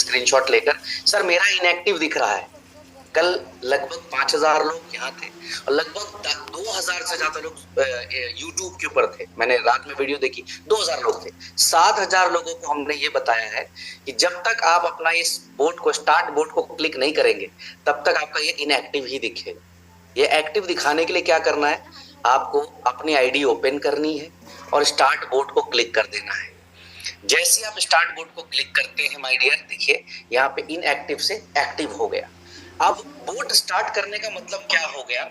Screenshot लेकर, sir मेरा inactive दिख रहा है। कल लगभग 5,000 लोग यहाँ थे और लगभग 2,000 से ज्यादा लोग यूट्यूब के ऊपर थे। मैंने रात में वीडियो देखी, 2,000 लोग थे। 7,000 लोगों को हमने ये बताया है कि जब तक आप अपना इस बोट को, स्टार्ट बोट को क्लिक नहीं करेंगे, तब तक आपका ये इनएक्टिव ही दिखेगा। ये एक्टिव दिखाने के लिए क्या करना है, आपको अपनी आईडी ओपन करनी है और स्टार्ट बोट को क्लिक कर देना है। जैसे ही आप स्टार्ट बोट को क्लिक करते हैं माय डियर, देखिए यहाँ पे इनएक्टिव से एक्टिव हो गया। अब बोट स्टार्ट करने का मतलब क्या हो गया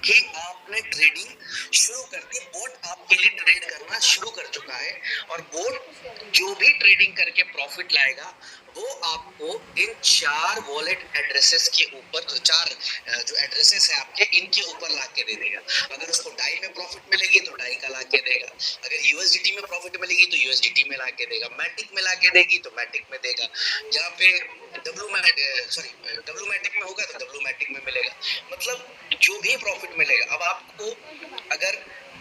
कि आपने ट्रेडिंग शुरू कर दी, बोट आपके लिए ट्रेड करना शुरू कर चुका है और बोट जो भी ट्रेडिंग करके प्रॉफिट लाएगा वो आपको इन 4 वॉलेट एड्रेसेस के ऊपर, जो 4 जो एड्रेसेस है आपके, इनके ऊपर ला के दे देगा। अगर उसको डाई में प्रॉफिट मिलेगी तो डाई का ला के देगा, अगर यूएसडीटी में प्रॉफिट मिलेगी तो यूएसडीटी में ला के देगा, मैटिक में ला के देगी तो मैटिक में देगा, जहाँ पे डब्ल्यू मैटिक में होगा तो डब्ल्यू मैटिक में मिलेगा। मतलब जो भी प्रॉफिट मिलेगा। अब आपको अगर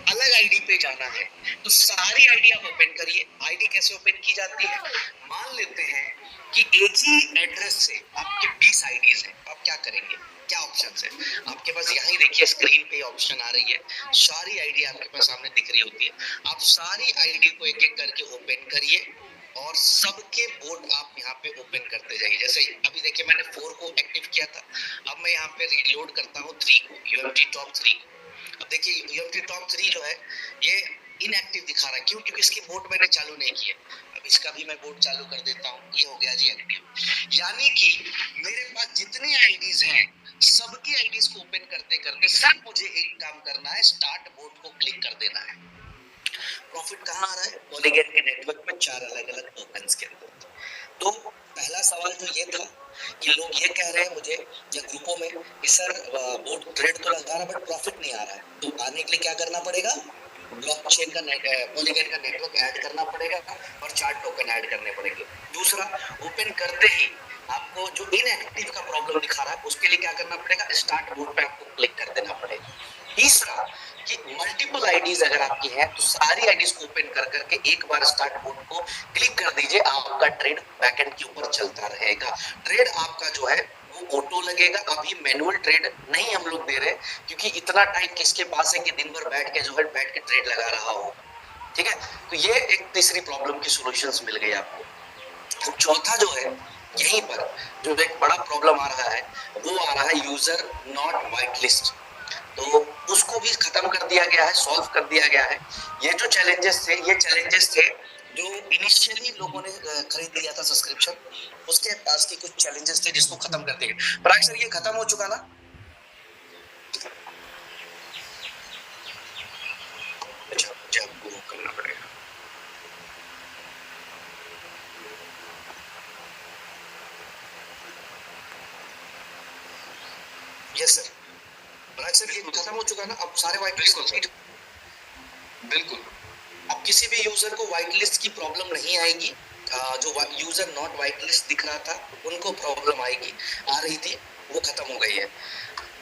अलग आईडी पे जाना है तो सारी आईडी आप ओपन करिए। आईडी कैसे ओपन की जाती है, मान लेते हैं कि एक ही एड्रेस से आपके 20 आईडीज हैं। आप क्या करेंगे, क्या ऑप्शन है आपके पास, यहीं देखिए स्क्रीन पे ऑप्शन आ रही है, सारी आईडी आपके पास सामने दिख रही होती है। आप सारी आईडी को एक एक करके ओपन करिए और सबके बोट आप यहाँ पे ओपन करते जाइए। जैसे अभी देखिए मैंने 4 को एक्टिव किया था, अब मैं यहाँ पे रीलोड करता हूँ 3 को, यूएमटी टॉप 3 को। अब देखिए यूएमटी टॉप 3 जो है ये इनएक्टिव दिखा रहा है, क्यों? क्योंकि इसकी बोट मैंने चालू नहीं की है। अब इसका भी मैं बोट चालू कर देता हूँ, ये हो गया जी एक्टिव। यानी कि मेरे पास जितनी आईडीज हैं सबकी आईडीज को ओपन करते करते सिर्फ मुझे एक काम करना है, स्टार्ट बोट को क्लिक कर देना है। प्रॉफिट कहाँ आ रहा है, पॉलीगन के नेटवर्क में 4 अलग अलग टोकन्स के अंदर। तो पहला सवाल तो ये था कि लोग ये कह रहे हैं मुझे या ग्रुपों में कि सर बोट ट्रेड तो लगा रहा बट प्रॉफिट नहीं आ रहा है, तो आने के लिए क्या करना पड़ेगा, ब्लॉकचेन का पॉलीगन का नेटवर्क ऐड करना पड़ेगा और 4 टोकन ऐड करने पड़ेंगे। दूसरा, ओपन करते ही आपको जो इनएक्टिव का प्रॉब्लम दिखा रहा है उसके लिए क्या करना पड़ेगा, स्टार्ट बोट पे आपको क्लिक कर देना पड़ेगा। तीसरा कि मल्टीपल आईडीज अगर आपकी है तो सारी आईडीज को ओपन कर करके एक बार स्टार्ट बोट को क्लिक कर दीजिए, आपका ट्रेड बैकएंड के ऊपर चलता रहेगा। ट्रेड आपका जो है वो ऑटो लगेगा। अभी मैनुअल ट्रेड नहीं हम लोग दे रहे, क्योंकि इतना टाइम किसके पास है कि दिन भर बैठ के जो है बैठ के ट्रेड लगा रहा हो। ठीक है, तो ये एक तीसरी प्रॉब्लम की सॉल्यूशंस मिल गई आपको। तो चौथा जो है, यहीं पर जो एक बड़ा प्रॉब्लम आ रहा है वो आ रहा है यूजर नॉट वाइट लिस्ट। तो उसको भी खत्म कर दिया गया है, सॉल्व कर दिया गया है। ये जो चैलेंजेस थे, ये चैलेंजेस थे जो इनिशियली लोगों ने खरीद लिया था सब्सक्रिप्शन, उसके पास की कुछ चैलेंजेस थे जिसको खत्म कर दिया गया। पराग सर ये खत्म हो चुका ना? अच्छा, मुझे आपको करना पड़ेगा। यस सर, पराग सर ये खत्म हो चुका ना? अब सारे व्हाइट लिस्ट कंप्लीट। बिल्कुल, अब किसी भी यूजर को व्हाइट लिस्ट की प्रॉब्लम नहीं आएगी। जो यूजर नॉट व्हाइट लिस्ट दिख रहा था उनको प्रॉब्लम आएगी, आ रही थी, वो खत्म हो गई है।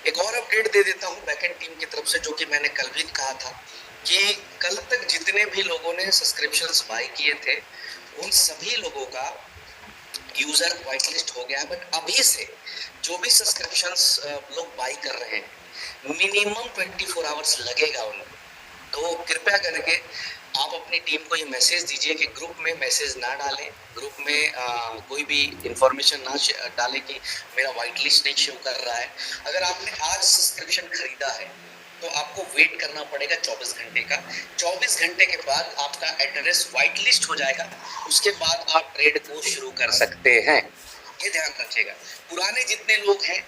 एक और अपडेट दे देता हूँ बैकएंड टीम की तरफ से, जो कि मैंने कल भी कहा था कि कल तक जितने भी लोगों ने सब्सक्रिप्शंस बाय किए थे उन सभी लोगों का यूजर व्हाइट लिस्ट हो गया। बट अभी से जो भी सब्सक्रिप्शंस लोग बाय कर रहे हैं मिनिमम 24 आवर्स लगेगा उनको। तो कृपया करके आप अपनी टीम को ये मैसेज दीजिए कि ग्रुप में मैसेज ना डालें, ग्रुप में कोई भी इंफॉर्मेशन ना डालें कि मेरा व्हाइट लिस्ट नहीं शो कर रहा है। अगर आपने आज सब्सक्रिप्शन खरीदा है तो आपको वेट करना पड़ेगा 24 घंटे का। 24 घंटे के बाद आपका एड्रेस व्हाइट लिस्ट हो जाएगा, उसके बाद आप ट्रेड को शुरू कर सकते हैं। ये ध्यान रखिएगा। पुराने जितने लोग हैं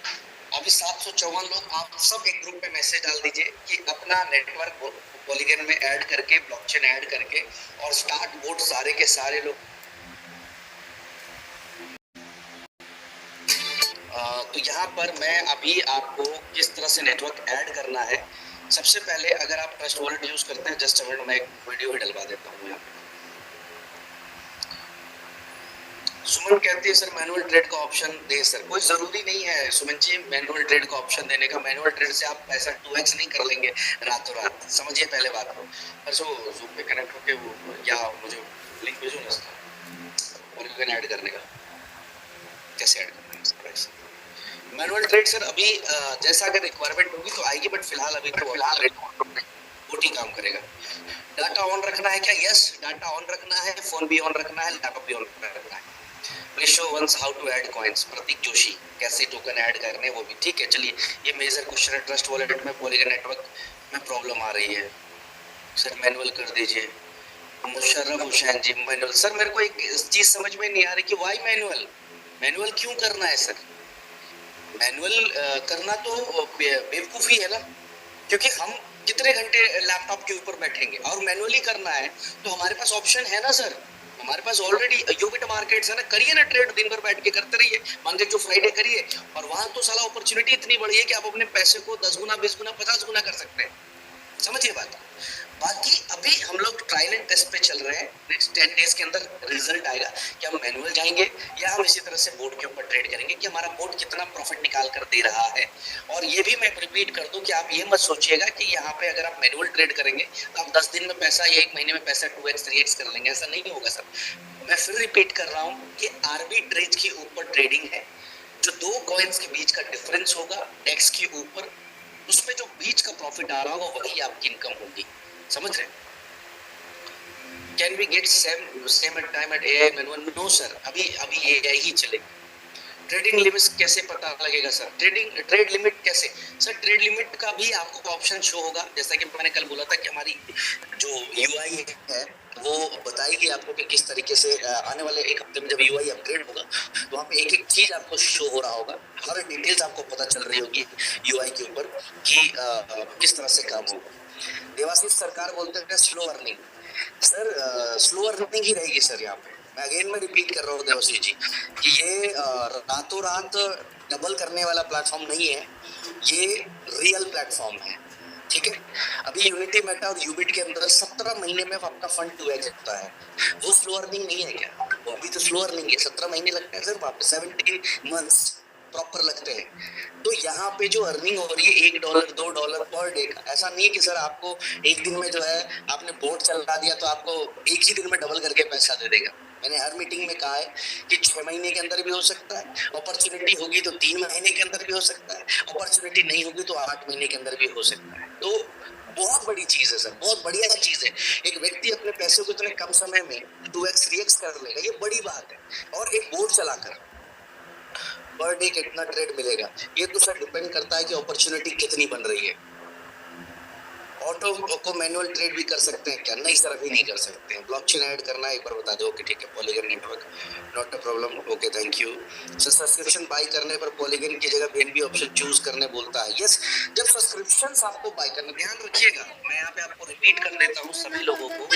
अभी 754 लोग, आप सब एक ग्रुप पे मैसेज डाल दीजिए कि अपना नेटवर्क पॉलीगन में ऐड करके, ब्लॉकचेन ऐड करके और स्टार्ट बोट सारे के सारे लोग। तो यहाँ पर मैं अभी आपको किस तरह से नेटवर्क ऐड करना है, सबसे पहले अगर आप ट्रस्ट वॉलेट यूज करते हैं, जस्ट मिनट मैं एक वीडियो ही डलवा देता हूँ यहाँ। सुमन कहती है सर मैनुअल ट्रेड का ऑप्शन दे। सर कोई जरूरी नहीं है सुमन जी मैनुअल ट्रेड का ऑप्शन देने का। मैनुअल ट्रेड से आप पैसा 2x नहीं कर लेंगे रातों रात, समझिए पहले बात को। परसों जूम पे कनेक्ट होके वो या मुझे लिंक भेजो ना पॉलीगन ऐड करने का। कैसे ऐड करना है सर? मैनुअल ट्रेड सर अभी जैसा अगर रिक्वायरमेंट होगी तो आएगी, बट फिलहाल अभी तो बोट ही काम करेगा। डाटा ऑन रखना है क्या? यस, डाटा ऑन रखना है, फोन भी ऑन रखना है, लैपटॉप भी ऑन रखना है। Please show once how to add coins. Prateek Joshi, कैसे टोकन ऐड करने वो भी ठीक है। चलिए, ये मेजर क्वेश्चन है, ट्रस्ट वॉलेट में पॉलीगन नेटवर्क में प्रॉब्लम आ रही है सर, मैनुअल कर दीजिए। मुशर्रफ हुसैन जी, मैनुअल सर मेरे को एक चीज समझ में नहीं आ रही कि वाई मैनुअल, मैनुअल क्यों करना है सर? मैनुअल करना तो बेवकूफी है ना, क्योंकि हम कितने घंटे लैपटॉप के ऊपर बैठेंगे, और मैनुअली करना है तो हमारे पास ऑप्शन है ना सर, हमारे पास ऑलरेडी यूबिट मार्केट्स है ना, करिए ना ट्रेड, दिन भर बैठ के करते रहिए, मंडे टू फ्राइडे करिए, और वहां तो साला अपॉर्चुनिटी इतनी बड़ी है कि आप अपने पैसे को 10 गुना 20 गुना 50 गुना कर सकते हैं। समझिए बात। बाकी अभी हम लोग ट्रायल एंड टेस्ट पे चल रहे हैं, नेक्स्ट 10 डेज के अंदर रिजल्ट आएगा कि हम मैनुअल जाएंगे या हम इसी तरह से बोर्ड के ऊपर ट्रेड करेंगे कि हमारा बोर्ड कितना प्रॉफिट निकाल कर दे रहा है। और ये भी मैं रिपीट कर दूं कि आप ये मत सोचिएगा कि यहाँ पे अगर आप मैनुअल ट्रेड करेंगे तो आप 10 दिन में पैसा या 1 महीने में पैसा 2x 3x कर लेंगे, ऐसा नहीं होगा सर। मैं फिर रिपीट कर रहा हूँ कि आर्बिट्रेज के ऊपर ट्रेडिंग है, जो दो कॉइन्स के बीच का डिफरेंस होगा डेक्स के ऊपर, उसमें जो बीच का प्रॉफिट आ रहा होगा वही आपकी इनकम होगी। समझ रहे? Can we get same at time at AI manual? No sir, अभी एआई ही चलेगी। ट्रेडिंग लिमिट कैसे पता लगेगा सर? ट्रेड लिमिट कैसे सर? ट्रेड लिमिट का भी आपको ऑप्शन शो होगा, जैसा कि मैंने कल बोला था कि हमारी जो यूआई है वो बताएगी आपको कि किस तरीके से आने वाले 1 हफ्ते में जब यूआई अपग्रेड होगा तो वहाँ पे एक एक चीज आपको शो हो रहा होगा, हर डिटेल्स आपको पता चल रही होगी यूआई के ऊपर कि किस तरह से काम होगा। देवाशीष सरकार बोलते हैं slow earning, sir slow earning ही रहेगी सर। यहाँ पे मैं अगेन में रिपीट कर रहा हूँ देवाशीष जी कि ये रातों रात डबल करने वाला प्लेटफॉर्म नहीं है, ये रियल प्लेटफॉर्म है, ठीक है। अभी यूनिटी मेटा और यूबिट के अंदर 17 महीने में आपका फंड 2x होता है, वो स्लो अर्निंग नहीं है क्या? वो भी तो स्लो अर्निंग है, 17 महीने लगते हैं सर, वहाँ पे 17 मंथ्स प्रॉपर लगते हैं। तो यहाँ पे जो अर्निंग हो रही है $1 $2 पर डे का, ऐसा नहीं है कि सर आपको एक दिन में जो है आपने बोर्ड चला दिया तो आपको एक ही दिन में डबल करके पैसा दे देगा। मैंने हर मीटिंग में कहा है कि 6 महीने के अंदर भी हो सकता है, अपॉर्चुनिटी होगी तो 3 महीने के अंदर भी हो सकता है, अपॉर्चुनिटी नहीं होगी तो 8 महीने के अंदर भी हो सकता है। तो बहुत बड़ी चीज है सर, बहुत बढ़िया चीज है। एक व्यक्ति अपने पैसे को इतने कम समय में 2x 3x कर लेगा, ये बड़ी बात है। और एक बोर्ड चलाकर पर डे कितना ट्रेड मिलेगा, ये तो सर डिपेंड करता है कि अपॉर्चुनिटी कितनी बन रही है। ऑटो को मैनुअल ट्रेड भी कर सकते हैं क्या? नहीं सर, अभी नहीं कर सकते हैं। ब्लॉकचेन ऐड करना है, एक बार बता दो। ओके ठीक है, Polygon network not a problem, okay thank you sir. Subscription buy करने पर पॉलीगन की जगह बीएनबी ऑप्शन चूज करने बोलता है। यस, जब सब्सक्रिप्शंस आपको बाय करना, ध्यान रखिएगा, मैं यहाँ पे आपको रिपीट कर देता हूँ सभी लोगों को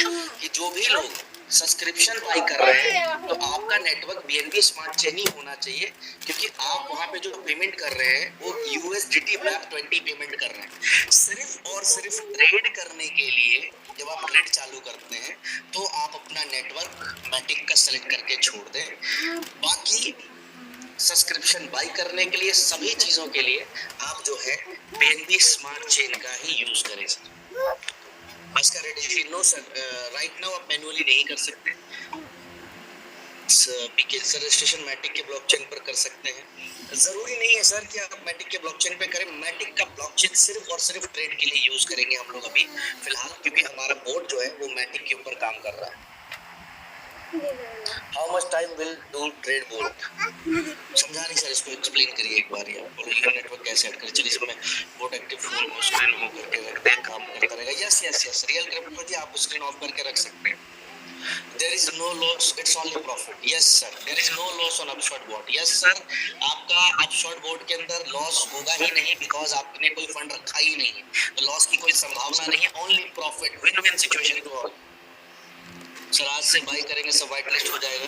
कि जो भी लोग सब्सक्रिप्शन बाय कर रहे हैं तो आपका नेटवर्क बीएनबी स्मार्ट चेन ही होना चाहिए, क्योंकि आप वहां पे जो पेमेंट कर रहे हैं वो यूएसडीटी मैप 20 पेमेंट कर रहे हैं सिर्फ और सिर्फ ट्रेड करने के लिए। जब आप ट्रेड चालू करते हैं तो आप अपना नेटवर्क मैटिक का सेलेक्ट करके छोड़ दें, बाकी सब्सक्रिप्शन बाय करने के लिए सभी चीजों के लिए आप जो है बीएनबी स्मार्ट चेन का ही यूज करें sir. Bhaskar Reddy, no sir, right now आप मैनुअली नहीं कर सकते, पीके सर रजिस्ट्रेशन मैटिक के ब्लॉकचेन पर कर सकते हैं। जरूरी नहीं है सर कि आप मैटिक के ब्लॉकचेन पे करें, मैटिक का ब्लॉकचेन सिर्फ और सिर्फ ट्रेड के लिए यूज करेंगे हम लोग अभी फिलहाल, क्योंकि हमारा बोर्ड जो है वो मैटिक के ऊपर काम कर रहा है। How much time will do trade board? समझा नहीं सर, इसको एक्सप्लेन करिए एक बार यार। पॉलीगन नेटवर्क कैसे ऐड करें? चलिए इसमें board active full screen on करके रखते हैं, काम करता रहेगा। Yes yes yes, real crypto ji आप स्क्रीन ऑफ करके रख सकते हैं। There is no loss, it's only profit. Yes sir, there is no loss on upshot board. Yes sir, आपका upshot board के अंदर लॉस होगा ही नहीं, बिकॉज आपने कोई फंड रखा ही नहीं है, तो लॉस की कोई संभावना नहीं है, only profit, win win situation to all. Sir आज से बाय करेंगे सब व्हाइट लिस्ट हो जाएगा?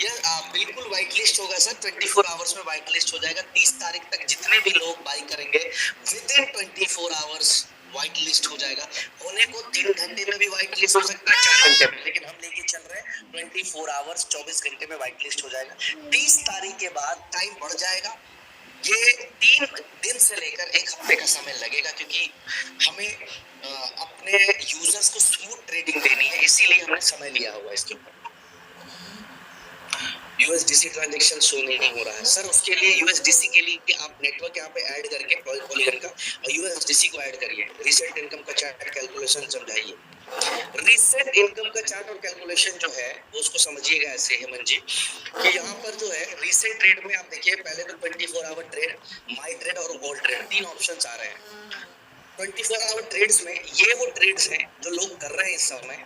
यस बिल्कुल व्हाइट लिस्ट होगा सर, 24 आवर्स में व्हाइट लिस्ट हो जाएगा। 30 तारीख तक जितने भी लोग बाय करेंगे with in 24 hours white list हो जाएगा। होने को 3 घंटे में भी व्हाइट लिस्ट हो सकता है, 4 घंटे में, लेकिन हम लेके चल रहे हैं 24 आवर्स, 24 घंटे में व्हाइट लिस्ट हो जाएगा। 30 तारीख के बाद टाइम बढ़ जाएगा, ये 3 दिन से लेकर 1 हफ्ते का समय लगेगा, क्योंकि हमें अपने यूजर्स को स्मूथ ट्रेडिंग देनी है, इसीलिए हमने समय लिया हुआ इसके ऊपर। यूएसडीसी ट्रांजैक्शन शो नहीं हो रहा है सर। उसके लिए यूएसडीसी के लिए आप नेटवर्क यहाँ पे ऐड करके पॉलीगन का और यूएसडीसी को ऐड करिए। रिसेंट इनकम का चार्ट कैलकुलेशन समझाइए। रिसेंट इनकम का चार्ट और कैलकुलेशन जो है वो उसको समझिएगा ऐसे हेमंत जी कि यहाँ पर जो है रिसेंट ट्रेड में आप देखिए, पहले तो 24 आवर ट्रेड, माई ट्रेड और गोल्ड ट्रेड, तीन ऑप्शंस आ रहे हैं। 24 आवर ट्रेड्स में ये वो ट्रेड्स हैं जो लोग कर रहे हैं इस समय।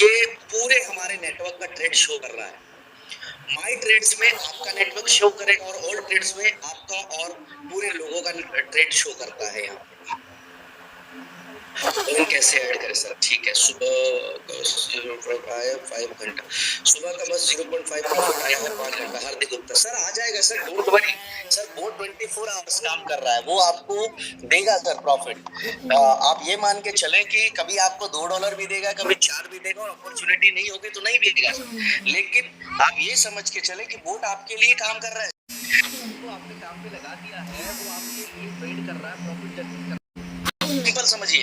ये पूरे हमारे नेटवर्क का ट्रेड शो कर रहा है। माई ट्रेड्स में आपका नेटवर्क शो करेगा और ऑल ट्रेड्स में आपका और पूरे लोगों का ट्रेड शो करता है। यहाँ तो कैसे ऐड करें सर? ठीक है, सुबह का आया 5 घंटा, सुबह का बस 0.5 प्रॉफिट आया है 5 घंटा। हार्दिक गुप्ता सर आ जाएगा सर, डोंट वरी सर। वो 24 आवर्स काम कर रहा है, वो आपको देगा सर प्रॉफिट। आप ये मान के चलें कि कभी आपको $2 भी देगा, कभी 4 भी देगा, और अपॉर्चुनिटी नहीं होगी तो नहीं भी देगा सर। लेकिन आप ये समझ के चले कि बोट आपके लिए काम कर रहा है, वो आपने काम पे लगा दिया है, वो आपके लिए ट्रेड कर रहा है, प्रॉफिट जनरेट कर रहा है। सिंपल समझिए,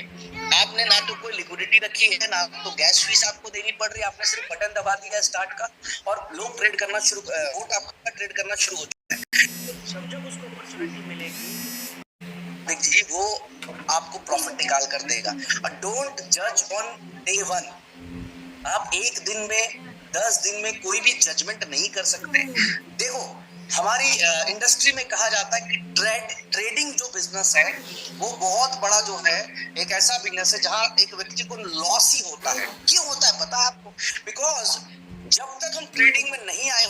आपने ना तो कोई लिक्विडिटी रखी है, ना तो गैस फीस आपको देनी पड़ रही है। आपने सिर्फ बटन दबा दिया स्टार्ट का और लोग ट्रेड करना शुरू, वोट आपका ट्रेड करना शुरू हो चुका है। सब जब उसको अपॉर्चुनिटी मिलेगी देखिए, वो आपको प्रॉफिट निकाल कर देगा। और डोंट जज ऑन डे 1। आप एक दिन में, 10 दिन में कोई भी जजमेंट नहीं कर सकते। देखो, हमारी इंडस्ट्री में कहा जाता है कि ट्रेडिंग जो बिजनेस है वो बहुत बड़ा जो है, एक ऐसा बिजनेस है जहां एक व्यक्ति को लॉस ही होता है। क्यों होता है पता है आपको? बिकॉज जब तक हम ट्रेडिंग में नहीं आए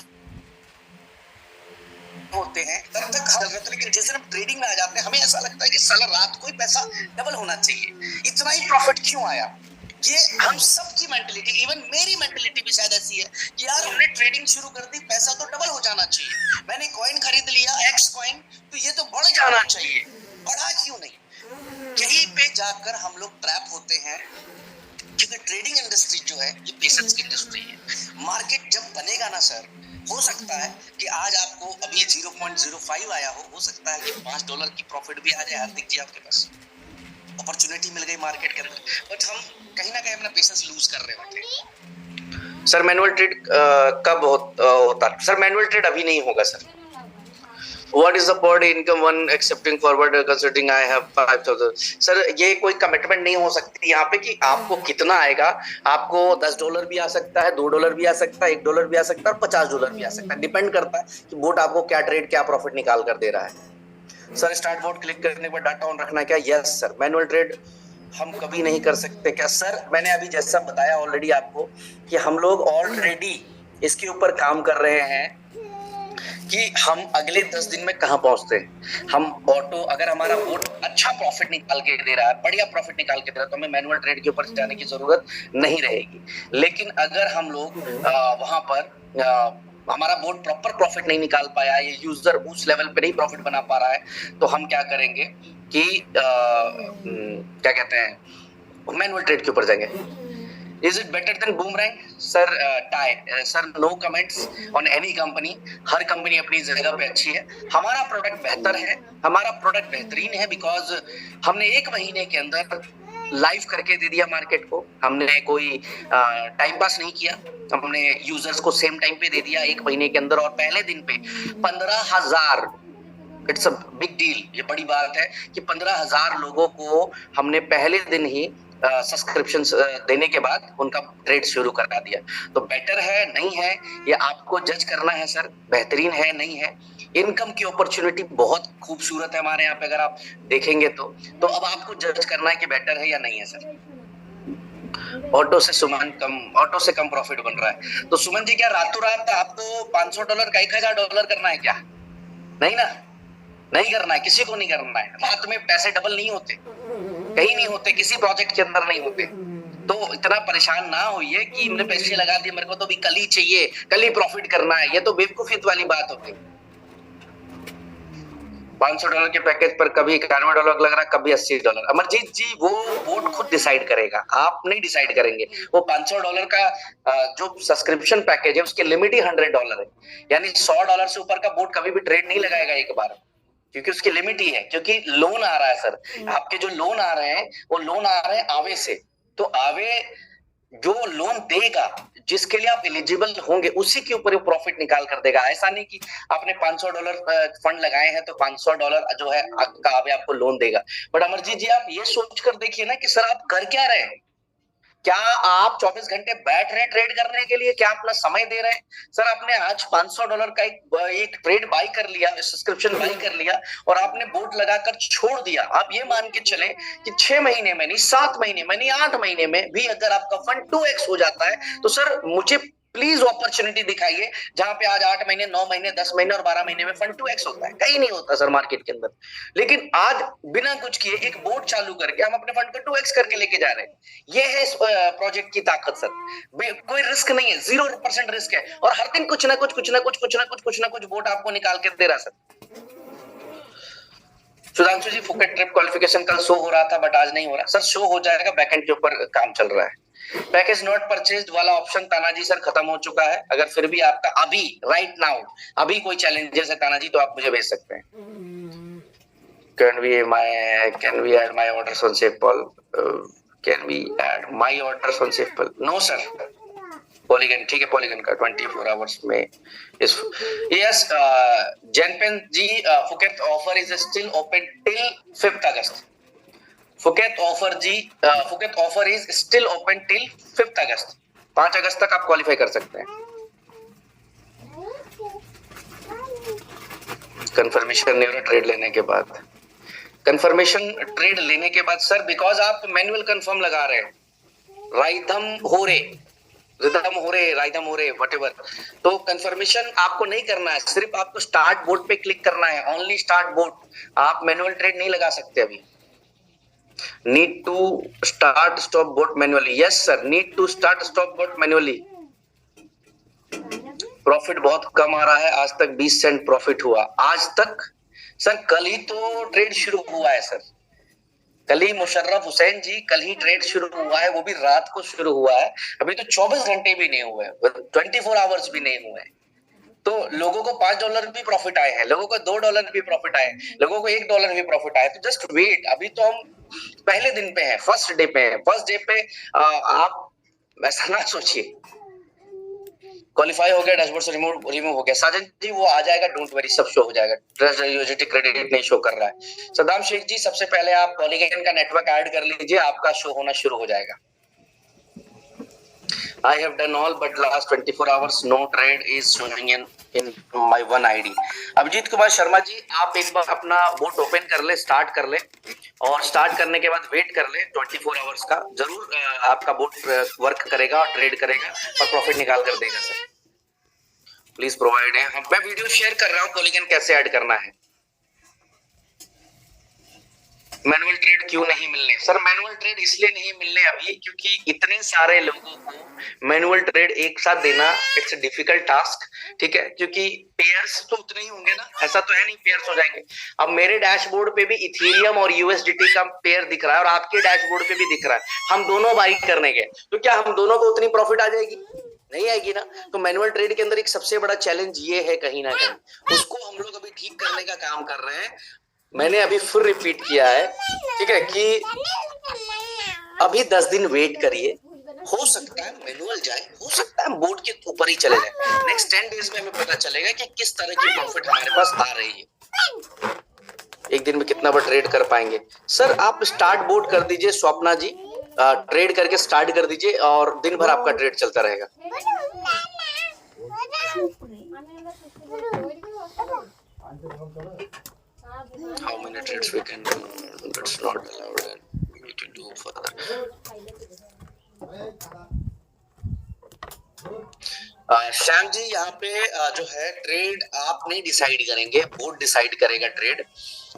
होते हैं तब तक हर रहता है, लेकिन जैसे हम ट्रेडिंग में आ जाते हैं हमें ऐसा लगता है कि साला रात को ही पैसा डबल होना चाहिए, इतना ही प्रॉफिट क्यों आया। ये हम सबकी मेंटलिटी, इवन मेरी मेंटलिटी भी शायद ऐसी है कि यार हमने ट्रेडिंग शुरू कर दी, पैसा तो डबल हो जाना चाहिए। मैंने कॉइन खरीद लिया एक्स कॉइन, तो ये तो बढ़ जाना चाहिए, बढ़ा क्यों नहीं। यहीं पे जाकर हम लोग ट्रैप होते हैं, क्योंकि ट्रेडिंग इंडस्ट्री जो है ये पेशेंस की इंडस्ट्री है। मार्केट जब बनेगा ना सर, हो सकता है कि आज आपको अभी 0.05 आया हो सकता है कि $5 की प्रॉफिट भी आ जाए। हार्दिक जी आपके पास अपॉर्चुनिटी मिल गई मार्केट के अंदर, बट हम कहीं ना कहीं अपना पेशेंस लूज कर रहे होते हैं। सर मैनुअल ट्रेड कब होता है? सर मैनुअल ट्रेड अभी नहीं होगा sir. What is the per day income one accepting forward considering I have 5,000? Sir ये कोई कमिटमेंट नहीं हो सकती यहाँ पे कि आपको कितना आएगा। आपको $10 भी आ सकता है, $2 भी आ सकता है, $1 भी आ सकता है और $50 भी आ सकता है। डिपेंड करता है कि बोट आपको क्या ट्रेड, क्या प्रॉफिट निकाल कर दे रहा है। सर स्टार्ट बोट क्लिक करने पर डाटा ऑन रखना है क्या? Yes sir. मैनुअल ट्रेड हम कभी नहीं कर सकते क्या? सर मैंने अभी जैसा बताया ऑलरेडी आपको कि हम लोग ऑलरेडी इसके ऊपर काम कर रहे हैं कि हम अगले 10 दिन में कहां पहुंचते हैं। हम ऑटो, अगर हमारा बोट अच्छा प्रॉफिट निकाल के दे रहा है, बढ़िया प्रॉफिट निकाल के दे रहा है, तो हमें मैनुअल ट्रेड के ऊपर जाने की जरूरत नहीं रहेगी। लेकिन अगर हम लोग वहां पर हमारा बोट प्रॉपर प्रॉफिट नहीं निकाल पाया, ये यूजर उस लेवल पे नहीं प्रॉफिट बना पा रहा है, तो हम क्या करेंगे कि क्या कहते हैं, मैनुअल ट्रेड के ऊपर जाएंगे। Is it better than boomerang? Sir sir no comments on any company. हर कंपनी अपनी जगह पे अच्छी है। हमारा प्रोडक्ट बेहतर है, हमारा प्रोडक्ट बेहतरीन है, बिकॉज हमने 1 महीने के अंदर लाइव करके दे दिया मार्केट को। हमने कोई टाइम पास नहीं किया, हमने यूजर्स को सेम टाइम पे दे दिया 1 महीने के अंदर। और पहले दिन पे 15,000, इट्स अ बिग डील, ये बड़ी बात है कि 15,000 लोगों को हमने पहले दिन ही सब्सक्रिप्शन देने के बाद उनका ट्रेड शुरू करा दिया। तो बेटर है नहीं है, ये आपको जज करना है सर। बेहतरीन है नहीं है। इनकम की अपॉर्चुनिटी बहुत खूबसूरत है हमारे यहाँ पे, अगर आप देखेंगे तो अब आपको जज करना है कि बेटर है या नहीं है सर। ऑटो से सुमन कम, ऑटो से कम प्रॉफिट बन रहा है। तो सुमन जी क्या रातों रात आपको $500 का $1,000 करना है क्या? नहीं ना, नहीं करना है, किसी को नहीं करना है। रात में पैसे डबल नहीं होते, कहीं नहीं होते, किसी प्रोजेक्ट के अंदर नहीं होते। तो इतना परेशान ना होइए कि हमने पैसे लगा दिए, मेरे को तो अभी कल ही चाहिए, कल ही प्रॉफिट करना है। ये तो बेवकूफियत वाली बात होती है। $500 के पैकेज पर कभी $91 लग रहा है, कभी $80। अमरजीत जी वो बोर्ड खुद डिसाइड करेगा, आप नहीं डिसाइड करेंगे। वो $500 का जो सब्सक्रिप्शन पैकेज है उसकी लिमिट ही $100 है। यानी $100 से ऊपर का बोर्ड कभी भी ट्रेड नहीं लगाएगा एक बार, क्योंकि उसकी लिमिट ही है। क्योंकि लोन आ रहा है सर, आपके जो लोन आ रहे हैं वो लोन आ रहे हैं आवे से। तो आवे जो लोन देगा, जिसके लिए आप एलिजिबल होंगे, उसी के ऊपर वो प्रॉफिट निकाल कर देगा। ऐसा नहीं कि आपने $500 फंड लगाए हैं तो $500 जो है आपका आपको लोन देगा। बट अमरजीत जी, आप ये सोच कर देखिए ना कि सर आप कर क्या रहे हैं? क्या आप 24 घंटे बैठ रहे हैं ट्रेड करने के लिए? क्या अपना समय दे रहे हैं? सर आपने आज $500 का एक ट्रेड बाई कर लिया, सब्सक्रिप्शन बाई कर लिया और आपने बोट लगाकर छोड़ दिया। आप ये मान के चले कि 6 महीने में नहीं, 7 महीने में नहीं, 8 महीने में भी अगर आपका फंड 2x हो जाता है तो सर मुझे प्लीज अपॉर्चुनिटी दिखाइए जहां पे आज 8 महीने, 9 महीने, 10 महीने और 12 महीने में फंड 2x होता है। कहीं नहीं होता सर मार्केट के अंदर। लेकिन आज बिना कुछ किए एक बोट चालू करके हम अपने फंड को 2x करके लेके जा रहे हैं। ये है इस प्रोजेक्ट की ताकत सर। कोई रिस्क नहीं है, 0% रिस्क है और हर दिन कुछ ना कुछ बोट आपको निकाल के दे रहा सर। सुधांशु जी, फुकेट ट्रिप क्वालिफिकेशन कल शो हो रहा था बट आज नहीं हो रहा। सर शो हो जाएगा, बैकएंड के ऊपर काम चल रहा है। पैकेज नॉट परचेज्ड वाला ऑप्शन तानाजी सर खत्म हो चुका है। अगर फिर भी आपका अभी राइट नाउ अभी कोई चैलेंजेस है तानाजी तो आप मुझे भेज सकते हैं। Can we add my orders on SafePal? Can we add my orders on SafePal? No sir. Polygon ठीक है, पॉलीगन का 24 आवर्स में इस यस जनपेन ji, Phuket offer is still open till 5th August. Phuket offer ji, Phuket offer is still open till 5th August. 5 अगस्त तक आप qualify कर सकते हैं। कंफर्मेशन नहीं हो रहा ट्रेड लेने के बाद। कंफर्मेशन ट्रेड लेने के बाद सर बिकॉज आप मैनुअल कंफर्म लगा रहे हैं, राइथम हो रहे व्हाटएवर, तो कंफर्मेशन आपको नहीं करना है, सिर्फ आपको स्टार्ट बोर्ड पे क्लिक करना है, ओनली स्टार्ट बोर्ड। आप मैनुअल ट्रेड नहीं लगा सकते अभी। Need to start stop bot manually. Yes sir, need to start stop bot manually. Profit बहुत कम आ रहा है, आज तक 20 सेंट प्रॉफिट हुआ आज तक। सर कल ही तो ट्रेड शुरू हुआ है सर, कल ही मुशर्रफ हुसैन जी, कल ही ट्रेड शुरू हुआ है, वो भी रात को शुरू हुआ है। अभी तो 24 घंटे भी नहीं हुए, 24 आवर्स भी नहीं हुए। तो लोगों को $5 भी प्रॉफिट आए हैं, लोगों को $2 भी प्रॉफिट आए, लोगों को $1 भी प्रॉफिट आए। तो जस्ट वेट, अभी तो हम पहले दिन पे हैं, फर्स्ट डे पे हैं। फर्स्ट डे पे आप ऐसा ना सोचिए। क्वालिफाई हो गया, डैशबोर्ड से रिमूव हो गया। साजन जी वो आ जाएगा, डोंट वरी, सब शो हो जाएगा। ट्रस्ट यूजिटी क्रेडिट नहीं शो कर रहा है। सदाम शेख जी, सबसे पहले आप पॉलीगन का नेटवर्क ऐड कर लीजिए, आपका शो होना शुरू हो जाएगा। I have done all but last 24 hours no trade is showing in my one ID। Abhijit Kumar Sharma ji, आप एक बार अपना बोट ओपन कर ले, स्टार्ट कर ले और स्टार्ट करने के बाद वेट कर ले 24 आवर्स का, जरूर आपका बोट वर्क करेगा और ट्रेड करेगा और प्रॉफिट निकाल कर देगा सर। प्लीज प्रोवाइड है, मैं वीडियो शेयर कर रहा हूँ पॉलीगन कैसे ऐड करना है। मैनुअल ट्रेड क्यों नहीं मिलने? सर मैनुअल ट्रेड इसलिए नहीं मिलने अभी क्योंकि इतने सारे लोगों को मैनुअल ट्रेड एक साथ देना इट्स अ डिफिकल्ट टास्क, ठीक है, क्योंकि पेयर्स तो उतने ही होंगे ना, ऐसा तो है नहीं पेयर्स हो जाएंगे। अब मेरे डैशबोर्ड पे भी इथेरियम और यूएसडीटी का पेयर दिख रहा है और आपके डैशबोर्ड पे भी दिख रहा है, हम दोनों बाई करने गए, तो क्या हम दोनों को उतनी प्रॉफिट आ जाएगी? नहीं आएगी ना। तो मैनुअल ट्रेड के अंदर एक सबसे बड़ा चैलेंज ये है कहीं ना कहीं, उसको हम लोग अभी ठीक करने का काम कर रहे हैं। मैंने अभी फिर रिपीट किया है, ठीक है, कि अभी 10 दिन वेट करिए, हो सकता है मैनुअल जाए, हो सकता है बोर्ड के ऊपर ही चले जाए। नेक्स्ट 10 डेज में हमें पता चलेगा कि किस तरह की प्रॉफिट हमारे पास आ रही है, एक दिन में कितना बार ट्रेड कर पाएंगे। सर आप स्टार्ट बोर्ड कर दीजिए स्वप्ना जी, ट्रेड करके स्टार्ट कर दीजिए और दिन भर आपका ट्रेड चलता रहेगा। How many trades we can do? That's not allowed and we can do further. Shyam ji, यहाँ पे जो है ट्रेड आप नहीं डिसाइड करेंगे, बोर्ड डिसाइड करेगा ट्रेड।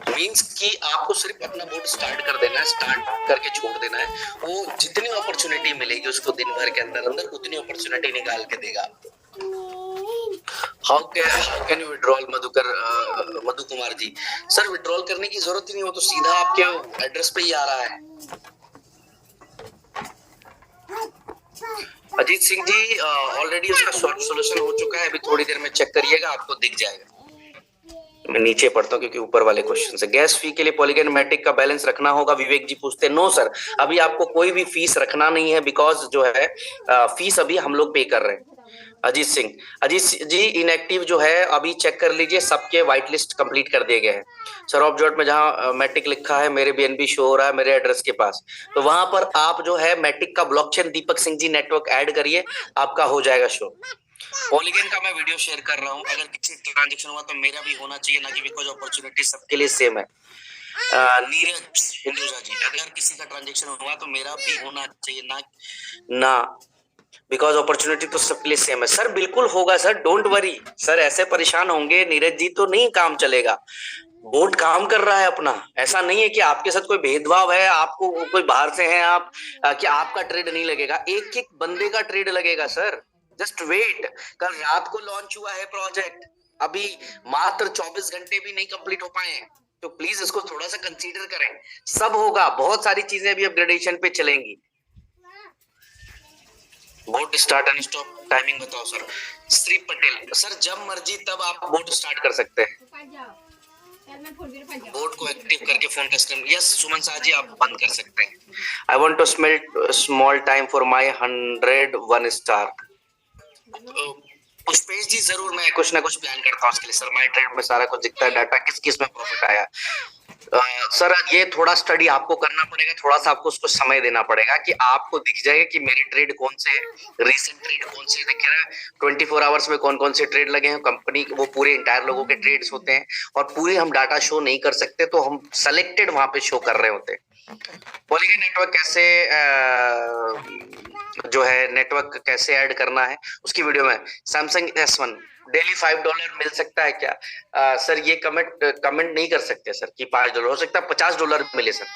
मींस कि आपको सिर्फ अपना बोर्ड स्टार्ट कर देना है, स्टार्ट करके छोड़ देना है, वो जितनी अपॉर्चुनिटी मिलेगी उसको दिन भर के अंदर अंदर उतनी अपॉर्चुनिटी निकाल के देगा आपको। How can you withdrawal Madhu Kumar ji? Sir withdrawal करने की जरूरत ही नहीं, हो तो सीधा आपके एड्रेस पे ही आ रहा है। अजीत सिंह जी, ऑलरेडी उसका सॉल्यूशन हो चुका है, अभी थोड़ी देर में चेक करिएगा, आपको दिख जाएगा। मैं नीचे पढ़ता हूँ क्योंकि ऊपर वाले क्वेश्चन से। गैस फी के लिए पॉलीगन मैट्रिक का बैलेंस रखना होगा, विवेक जी पूछते हैं। नो सर, अभी आपको कोई भी फीस रखना नहीं है, बिकॉज जो है फीस अभी हम लोग पे कर रहे हैं। अजीत सिंह, अजीत जी इनएक्टिव जो है अभी चेक कर लीजिए, सबके व्हाइट लिस्ट कंप्लीट कर दिए गए हैं। सर ऑफ जॉट में जहां मैट्रिक लिखा है मेरे बीएनबी शो हो रहा है मेरे एड्रेस के पास, तो वहां पर आप जो है मैट्रिक का blockchain Deepak Singh G network add करिए, आपका हो जाएगा शो। पॉलीगन का मैं वीडियो शेयर कर रहा हूँ, अगर किसी ट्रांजेक्शन हुआ तो मेरा भी होना चाहिए, ना कि बिकॉज अपॉर्चुनिटी सबके लिए सेम है। नीरज हिंदुजा जी, अगर किसी का ट्रांजेक्शन हुआ तो मेरा भी होना चाहिए, ना बिकॉज अपॉर्चुनिटी तो सबके लिए सेम है। सर बिल्कुल होगा सर, डोंट वरी सर, ऐसे परेशान होंगे नीरज जी तो नहीं काम चलेगा। बोर्ड काम कर रहा है अपना, ऐसा नहीं है कि आपके साथ कोई भेदभाव है, आपको कोई बाहर से है आप कि आपका ट्रेड नहीं लगेगा, एक एक बंदे का ट्रेड लगेगा सर। जस्ट वेट, कल रात को लॉन्च हुआ है प्रोजेक्ट, अभी मात्र 24 घंटे भी नहीं कंप्लीट हो पाए हैं, तो प्लीज इसको थोड़ा सा कंसीडर करें। सब होगा, बहुत सारी चीजें अभी अपग्रेडेशन पे चलेंगी। Boat start and stop timing बताओ सर। श्री पटेल, सर जब मर्जी तब आप बोट स्टार्ट कर सकते हैं, बोर्ड को एक्टिव करके phone customer. Yes Suman Shah ji, आप बंद कर सकते हैं। I want to small time for my 101 star. Pushpesh ji जरूर, मैं कुछ ना कुछ प्लान करता हूँ उसके लिए सर। माय ट्रेड में सारा कुछ दिखता है, डाटा किस किस में प्रॉफिट आया। सर ये थोड़ा स्टडी आपको करना पड़ेगा, थोड़ा सा आपको उसको समय देना पड़ेगा कि आपको दिख जाएगा कि मेरी ट्रेड कौन से है, रीसेंट ट्रेड कौन से दिख रहा है, 24 आवर्स में कौन कौन से ट्रेड लगे हैं कंपनी, वो पूरे इंटायर लोगों के ट्रेड्स होते हैं, और पूरे हम डाटा शो नहीं कर सकते, तो हम सेलेक्टेड वहां पे शो कर रहे होते हैं। पॉलीगन नेटवर्क कैसे जो है नेटवर्क कैसे ऐड करना है उसकी वीडियो में। सैमसंग S1 डेली $5 मिल सकता है क्या? सर ये कमेंट नहीं कर सकते सर कि $5 हो सकता है, $50 मिले सर,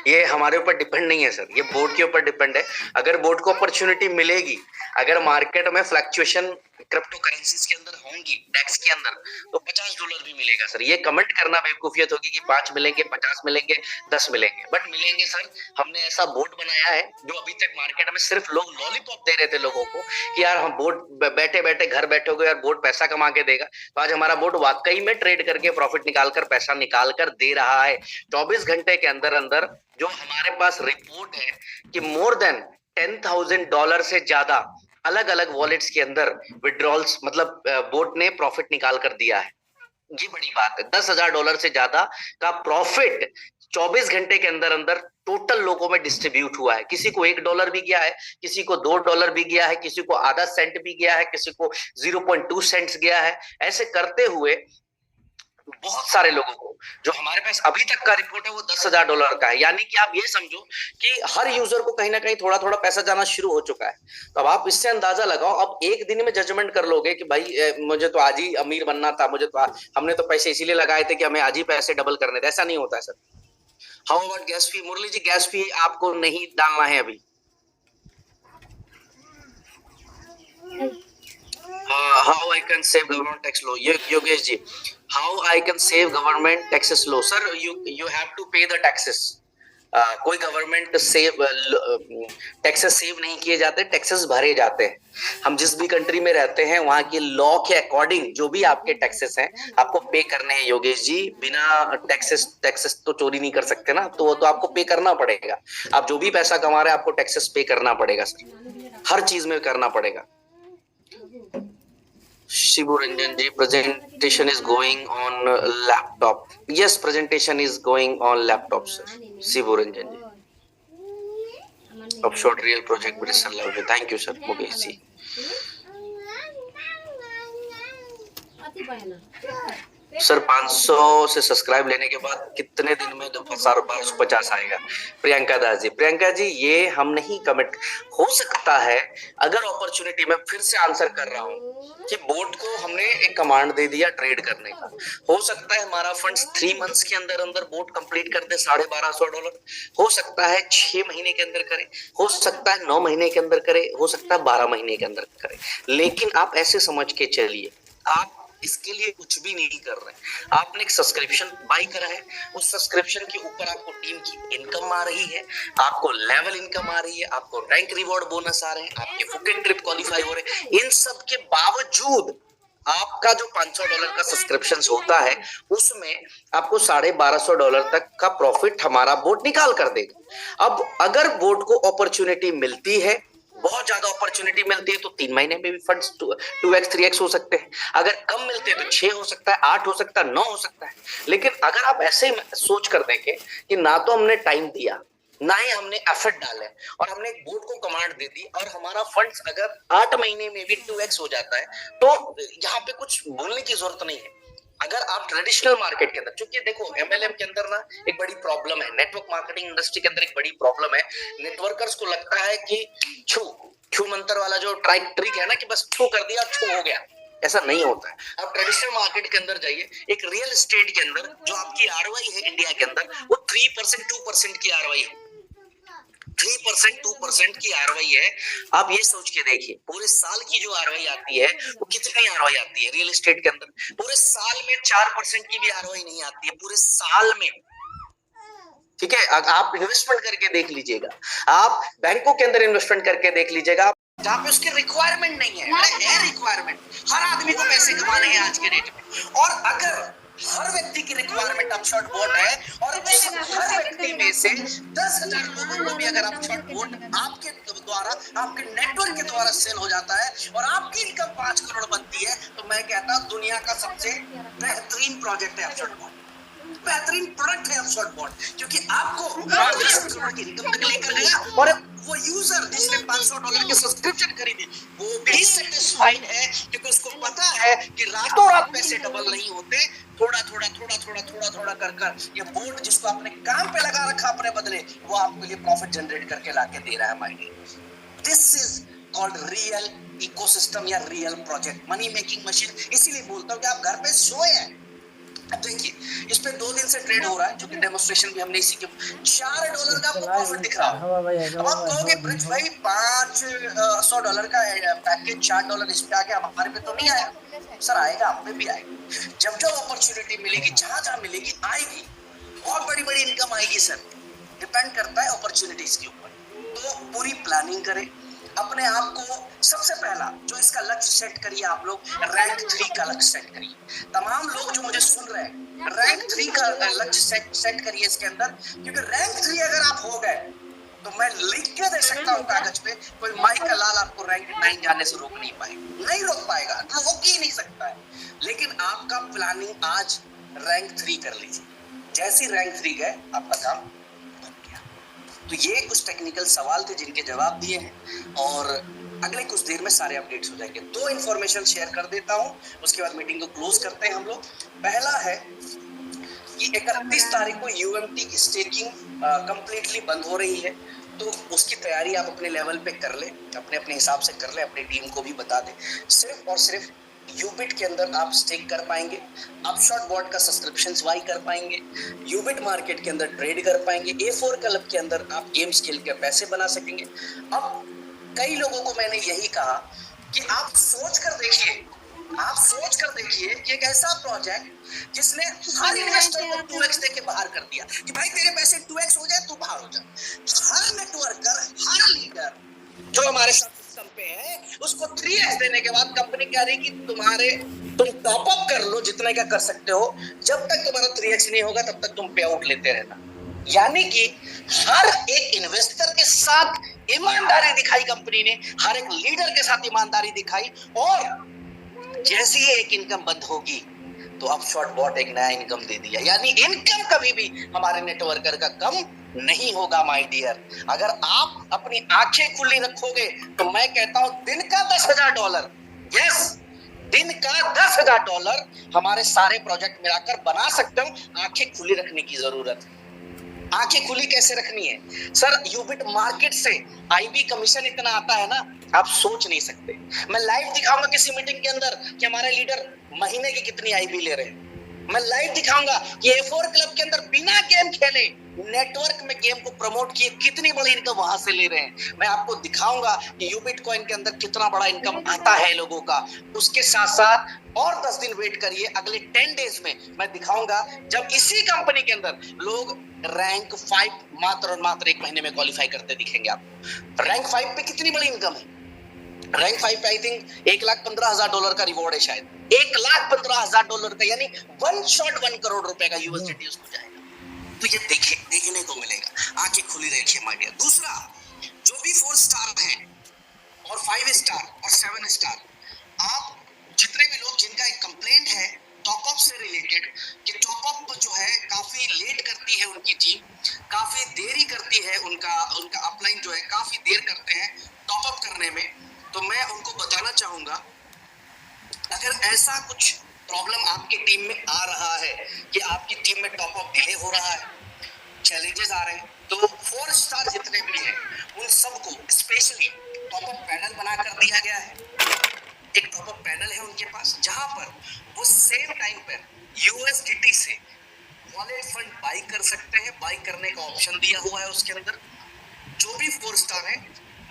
ये हमारे ऊपर डिपेंड नहीं है सर, ये बोर्ड के ऊपर डिपेंड है। अगर बोर्ड को अपॉर्चुनिटी मिलेगी, अगर मार्केट में फ्लक्चुएशन क्रिप्टो करेंसीज के अंदर होंगी, डेक्स के अंदर, तो $50 भी मिलेगा सर। ये कमेंट करना बेवकूफियत होगी कि 5 मिलेंगे, 50 मिलेंगे, 10 मिलेंगे, बट मिलेंगे सर। हमने ऐसा बोर्ड बनाया है जो अभी तक मार्केट में सिर्फ लोग लॉलीपॉप दे रहे थे लोगों को कि यार हम बोर्ड बैठे बैठे घर बैठोगे यार, बोर्ड पैसा कमा के देगा, तो आज हमारा बोर्ड वाकई में ट्रेड करके प्रॉफिट निकालकर पैसा निकाल कर दे रहा है। 24 घंटे के अंदर अंदर जो हमारे पास रिपोर्ट है कि मोर देन $10,000 से ज्यादा अलग अलग वॉलेट्स के अंदर विड्रॉल्स, मतलब बोर्ड ने प्रॉफिट निकाल कर दिया है। ये बड़ी बात है, $10,000 से ज्यादा का प्रॉफिट 24 घंटे के अंदर अंदर टोटल लोगों में डिस्ट्रीब्यूट हुआ है। किसी को $1 भी गया है, किसी को $2 भी गया है, किसी को आधा सेंट भी गया है, किसी को 0.2 सेंट्स गया है। ऐसे करते हुए बहुत सारे लोगों को, जो हमारे पास अभी तक का रिपोर्ट है वो $10,000 का है। यानी कि आप ये समझो कि हर यूजर को कहीं ना कहीं थोड़ा थोड़ा पैसा जाना शुरू हो चुका है। तो अब आप इससे अंदाजा लगाओ, अब एक दिन में जजमेंट कर लोगे कि भाई मुझे तो आज ही अमीर बनना था, मुझे तो हमने तो पैसे इसीलिए लगाए थे कि हमें आज ही पैसे डबल करने थे। ऐसा नहीं होता है sir. How about gas fee? Murali ji gas fee आपको नहीं डालना है अभी। How I can save government tax law? Yogesh ji, how I can save government taxes law? Sir, you have to pay the taxes. कोई गवर्नमेंट सेव टैक्सेस सेव नहीं किए जाते, taxes भरे जाते हैं। हम जिस भी कंट्री में रहते हैं वहां के लॉ के अकॉर्डिंग जो भी आपके टैक्सेस हैं आपको पे करने हैं। योगेश जी, बिना टैक्सेस तो चोरी नहीं कर सकते ना, तो आपको पे करना पड़ेगा। आप जो भी पैसा कमा रहे हैं आपको टैक्सेस पे करना पड़ेगा सर, हर चीज में करना पड़ेगा। Shibu Ranjan ji, presentation is going on laptop. Yes, presentation is going on laptop, sir. Shibu Ranjan ji. Offshore real project Bristol Love. Thank you, sir. Mukesh ji. Sir 500 से subscribe लेने के बाद कितने दिन में 1250 आएगा? प्रियंका दास जी, प्रियंका जी ये हम नहीं कमेंट, हो सकता है अगर अपॉर्चुनिटी, मैं फिर से आंसर कर रहा हूँ कि बोर्ड को हमने एक कमांड दे दिया ट्रेड करने का, हो सकता है हमारा फंड्स 3 मंथ्स के अंदर अंदर बोर्ड कंप्लीट कर दे $1250, हो सकता है 6 महीने के अंदर करे, हो सकता है 9 महीने के अंदर करे, हो सकता है 12 महीने के अंदर करे। लेकिन आप ऐसे समझ के चलिए, आप इसके लिए कुछ भी नहीं कर रहे हैं। आपने एक सब्सक्रिप्शन बाई करा है, उस सब्सक्रिप्शन के ऊपर आपको टीम की इनकम आ रही है, आपको लेवल इनकम आ रही है, आपको रैंक रिवॉर्ड बोनस आ रहे हैं, आपके फुकेट ट्रिप क्वालिफाई हो रहे हैं। इन सब के बावजूद आपका जो $500 का सब्सक्रिप्शन होता है उसमें आपको $1250 तक का प्रॉफिट हमारा बोर्ड निकाल कर देगा। अब अगर बोर्ड को अपॉर्चुनिटी मिलती है, बहुत ज्यादा अपॉर्चुनिटी मिलती है, तो 3 महीने में भी फंड्स 2x 3x हो सकते हैं। अगर कम मिलते हैं तो 6 हो सकता है, 8 हो सकता है, 9 हो सकता है। लेकिन अगर आप ऐसे ही सोच कर देखें कि ना तो हमने टाइम दिया, ना ही हमने एफर्ट डाले, और हमने एक बोर्ड को कमांड दे दी, और हमारा फंड्स अगर 8 महीने में भी 2x हो जाता है, तो यहाँ पे कुछ बोलने की जरूरत नहीं है। अगर आप ट्रेडिशनल मार्केट के अंदर, क्योंकि देखो एमएलएम के अंदर ना एक बड़ी प्रॉब्लम है, नेटवर्क मार्केटिंग इंडस्ट्री के अंदर एक बड़ी प्रॉब्लम है। नेटवर्कर्स को लगता है कि छू छू मंत्र वाला जो ट्रिक है ना, कि बस छू कर दिया छू हो गया, ऐसा नहीं होता है। आप ट्रेडिशनल मार्केट के अंदर जाइए, एक रियल एस्टेट के अंदर जो आपकी आरओआई है इंडिया के अंदर, वो 3% 2% की आरओआई है। 3% 2% की आरओआई है। आप ये सोच के देखिए, पूरे साल की जो आरओआई आती है वो कितनी आरओआई आती है रियल एस्टेट के अंदर? पूरे साल में 4% की भी आरओआई नहीं आती है, पूरे साल में। ठीक है, आप इन्वेस्टमेंट करके देख लीजिएगा, आप बैंकों के अंदर इन्वेस्टमेंट करके देख लीजिएगा, जहां पे उसकी रिक्वायरमेंट नहीं है। है रिक्वायरमेंट, हर आदमी को पैसे कमाने हैं आज के डेट में, और अगर हर व्यक्ति की रिक्वायरमेंट अपशॉट बोट है, और उस हर व्यक्ति में से 10,000 लोगों को भी अगर अपशॉट बोट आपके द्वारा, आपके नेटवर्क के द्वारा सेल हो जाता है, और आपकी इनकम 5 करोड़ बनती है, तो मैं कहता हूं दुनिया का सबसे बेहतरीन प्रोजेक्ट है अपशॉट बोट, बेहतरीन प्रोडक्ट है अपशॉट बोट, क्योंकि आपको 10 करोड़ की इनकम तक लेकर गया, और वो यूजर जिसने $500 के सब्सक्रिप्शन खरीदे वो भी सेटिस्फाइड है, क्योंकि उसको पता है कि रातों रात पैसे डबल नहीं होते, थोड़ा थोड़ा थोड़ा थोड़ा थोड़ा थोड़ा कर ये बोर्ड जिसको आपने काम पे लगा रखा अपने बदले, वो आपके लिए प्रॉफिट जनरेट करके लाके दे रहा है। My dear, this is called real ecosystem या real project, money making machine. इसीलिए बोलता हूं कि आप घर पे सोए हैं। अब देखिए, इस पे 2 दिन से ट्रेड हो रहा है, जो कि डेमोन्स्ट्रेशन भी हमने इसी के $4 का प्रॉफिट दिख रहा है। अब आप कहोगे ब्रिज भाई $500 का पैकेज $4 इस पे आ गया, हमारे पे तो नहीं आया। सर आएगा, आप पे भी आएगा। जब जब अपॉर्चुनिटी मिलेगी, जहां जहां मिलेगी, आएगी, बहुत बड़ी बड़ी इनकम आएगी। सर डिपेंड करता है अपॉर्चुनिटीज के ऊपर। तो पूरी प्लानिंग करें अपने आप को। सबसे पहला जो इसका लक्ष्य सेट करिए, आप लोग रैंक 3 का लक्ष्य सेट करिए। तमाम लोग जो मुझे सुन रहे हैं, रैंक 3 का लक्ष्य सेट करिए इसके अंदर, क्योंकि रैंक 3 अगर आप हो गए तो मैं लिख के दे सकता हूँ कागज पे, कोई माइक का लाल आपको रैंक 9 जाने से रोक नहीं पाएगा, नहीं रोक पाएगा, रोक ही नहीं सकता है। लेकिन आपका प्लानिंग आज रैंक 3 कर लीजिए। जैसे रैंक 3 गए, आपका काम बन गया। तो ये कुछ टेक्निकल सवाल थे जिनके जवाब दिए हैं, और अगले कुछ देर में सारे अपडेट्स हो जाएंगे। 2 इंफॉर्मेशन शेयर कर देता हूं, उसके बाद मीटिंग को क्लोज करते हैं हम लोग। पहला है कि 31 तारीख को यूएमटी की स्टेकिंग कंप्लीटली बंद हो रही है, तो उसकी तैयारी आप अपने लेवल पे कर ले, अपने अपने हिसाब से कर ले, अपनी टीम को भी बता दें। सिर्फ और सिर्फ यूबिट के अंदर आप स्टेक कर पाएंगे, अपशॉट बॉट का सब्सक्रिप्शन बाई कर पाएंगे, यूबिट मार्केट के अंदर ट्रेड कर पाएंगे, A4 क्लब के अंदर आप गेम स्किल के पैसे बना सकेंगे। अब कई लोगों को मैंने यही कहा कि आप सोच कर देखिए, आप सोच कर देखिए कि एक ऐसा प्रोजेक्ट जिसने हर इन्वेस्टर को 2x देके बाहर कर दिया कि भाई तेरे पैसे 2x हो जाए, तू बाहर हो जा। हर नेटवर्कर, हर लीडर जो हमारे साथ सिस्टम पे है, उसको 3x देने के बाद कंपनी कह रही कि तुम टॉप अप कर लो जितना क्या कर सकते हो, जब तक तुम्हारा 3x नहीं होगा तब तक तुम पे आउट लेते रहना। यानी कि हर एक इन्वेस्टर के साथ ईमानदारी दिखाई कंपनी ने, हर एक लीडर के साथ ईमानदारी दिखाई, और जैसे ही एक इनकम बंद होगी तो अपशॉट बॉट एक नया इनकम दे दिया। यानी इनकम कभी भी हमारे नेटवर्कर का कम नहीं होगा माय डियर। अगर आप अपनी आंखें खुली रखोगे तो मैं कहता हूं दिन का $10,000, यस दिन का $10,000 हमारे सारे प्रोजेक्ट मिलाकर बना सकते हो। आंखें खुली रखने की जरूरत है। आंखें खुली कैसे रखनी है सर? यूबिट मार्केट से आईबी कमीशन इतना आता है ना, आप सोच नहीं सकते। मैं लाइव दिखाऊंगा किसी मीटिंग के अंदर कि हमारे लीडर महीने की कितनी आईबी ले रहे हैं। मैं लाइव दिखाऊंगा कि A4 क्लब के अंदर बिना गेम खेले नेटवर्क में गेम को प्रमोट किए कितनी बड़ी इनकम वहां से ले रहे हैं। मैं आपको दिखाऊंगा कि यूबिट कॉइन के अंदर कितना बड़ा इनकम आता है लोगों का। उसके साथ साथ और 10 दिन वेट करिए, अगले 10 डेज में मैं दिखाऊंगा जब इसी कंपनी के अंदर लोग रैंक 5 मात्र और मात्र 1 महीने में क्वालिफाई करते दिखेंगे आपको। रैंक 5 पे कितनी बड़ी इनकम है, रैंक 5 पे आई थिंक $1,15,000 का रिवॉर्ड है शायद, $1,15,000 का, यानी वन शॉट 1 करोड़ रुपए का यूएसडीटी उसको जाएगा। तो ये देखने को मिलेगा, आंखें खुली रखिए माय डियर। दूसरा, जो भी 4 स्टार हैं और 5 स्टार और 7 स्टार, आप जितने भी लोग जिनका एक कंप्लेंट है टॉपअप से रिलेटेड कि टॉपअप जो है काफी लेट करती है उनकी टीम, काफी देरी करती है, उनका अपलाइन जो है काफी देर करते हैं टॉपअप करने में, तो मैं उनको बताना चाहूंगा, अगर ऐसा कुछ प्रॉब्लम आपकी टीम में आ रहा है कि आपकी टीम में टॉपअप डिले हो रहा है, चैलेंजेस आ रहे हैं, तो 4 स्टार जितने भी हैं उन सबको स्पेशली टॉपअप पैनल बनाकर दिया गया है। एक टॉपअप पैनल है उनके पास, जहां पर वो सेम टाइम पर यूएसडीटी से वॉलेट फंड बाई कर सकते हैं। बाई करने का ऑप्शन दिया हुआ है उसके अंदर। जो भी 4 स्टार है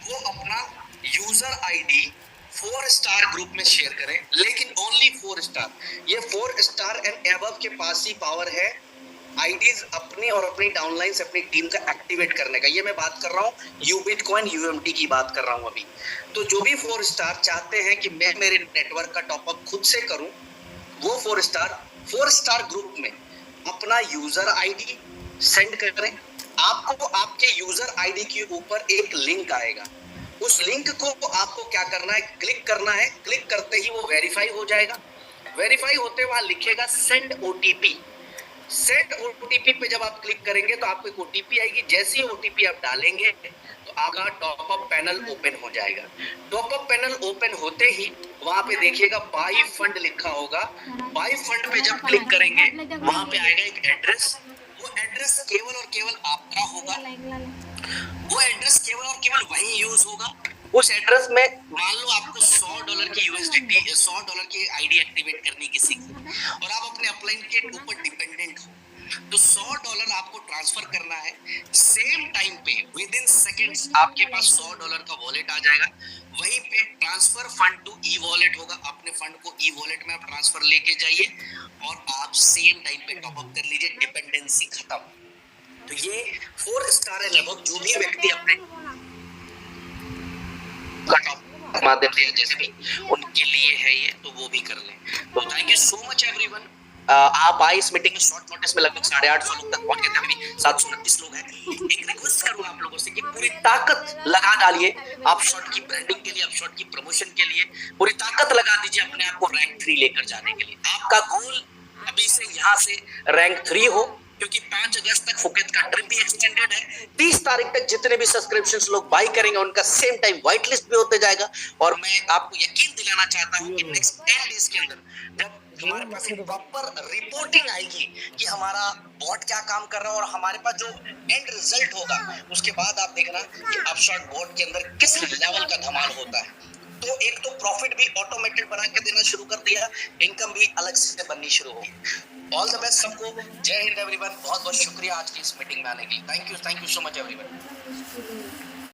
वो अपना यूजर आईडी 4 स्टार ग्रुप में शेयर करें, लेकिन ओनली 4 स्टार। ये 4 स्टार एंड एबव के पास ही पावर है आईडीज अपनी और अपनी डाउनलाइन से अपनी टीम का एक्टिवेट करने का। ये मैं बात कर रहा हूँ यूबिटकॉइन यूएमटी की बात कर रहा हूँ अभी। तो जो भी 4 स्टार चाहते हैं कि मैं मेरे नेटवर्क का टॉपअप खुद से करूं, वो 4 स्टार ग्रुप में अपना यूजर आईडी सेंड करें। आपको आपके यूजर आईडी के ऊपर एक लिंक आएगा, उस लिंक को आपको क्या करना है, क्लिक करना है। क्लिक करते ही वो वेरीफाई हो जाएगा। वेरीफाई होते वहां लिखेगा सेंड ओटीपी। सेंड ओटीपी पे जब आप क्लिक करेंगे तो आपको एक ओटीपी आएगी। जैसे ही ओटीपी आप डालेंगे तो आपका टॉपअप पैनल ओपन हो जाएगा। टॉपअप पैनल ओपन होते ही वहां पे देखिएगा बाई फंड लिखा होगा। बाई फंड पे जब क्लिक करेंगे वहां पे आएगा एक एड्रेस। वो एड्रेस केवल और केवल आपका होगा। वो एड्रेस केवल और केवल वही यूज होगा। उस एड्रेस में मान लो आपको $100 की यूएसडीटी, $100 की आईडी एक्टिवेट करनी किसी की, और आप अपने अपलाइन के ऊपर डिपेंडेंट हो, तो $100 आपको ट्रांसफर करना है। सेम टाइम पे विद इन सेकेंड्स आपके पास $100 का वॉलेट आ जाएगा। वहीं पे transfer fund to e wallet होगा। अपने फंड को ई वॉलेट में आप ट्रांसफर लेके जाइए और आप सेम टाइम पे टॉप अप कर लीजिए। डिपेंडेंसी खत्म। तो ये 4 स्टार है लगभग, जो भी व्यक्ति अपने माध्यम से जैसे भी उनके लिए है ये, तो वो भी कर लें। तो thank you so much everyone. आप आए इस मीटिंग में शॉर्ट नोटिस में, लगभग 850 लोग तक पहुंच गए थे। अभी भी 729 लोग हैं। एक रिक्वेस्ट करूंगा आप लोगों से कि पूरी ताकत लगा डालिए आप शॉर्ट की ब्रांडिंग के लिए, आप शॉर्ट की प्रमोशन के लिए पूरी ताकत लगा दीजिए अपने आप को रैंक 3 लेकर जाने के लिए। आपका गोल अभी से यहाँ से रैंक 3 हो, क्योंकि 5 अगस्त तक फुकेत का ट्रिप भी एक्सटेंडेड है। 30 तारीख तक जितने भी सब्सक्रिप्शंस लोग बाय करेंगे उनका सेम टाइम व्हाइट लिस्ट भी होते जाएगा। और मैं आपको यकीन दिलाना चाहता हूं कि नेक्स्ट 10 डेज के अंदर जब हमारे पास एक प्रॉपर रिपोर्टिंग आएगी कि हमारा बॉट क्या काम कर रहा है और हमारे पास जो एंड रिजल्ट होगा, उसके बाद आप देखना कि अपशॉट बॉट के अंदर किस लेवल का धमाल होता है। तो एक तो प्रॉफिट भी ऑटोमेटेड बना के देना शुरू कर दिया, इनकम भी अलग से बननी शुरू होगी। ऑल द बेस्ट सबको। जय हिंद एवरीवन। बहुत बहुत शुक्रिया आज की इस मीटिंग में आने के लिए। Thank you so much everyone.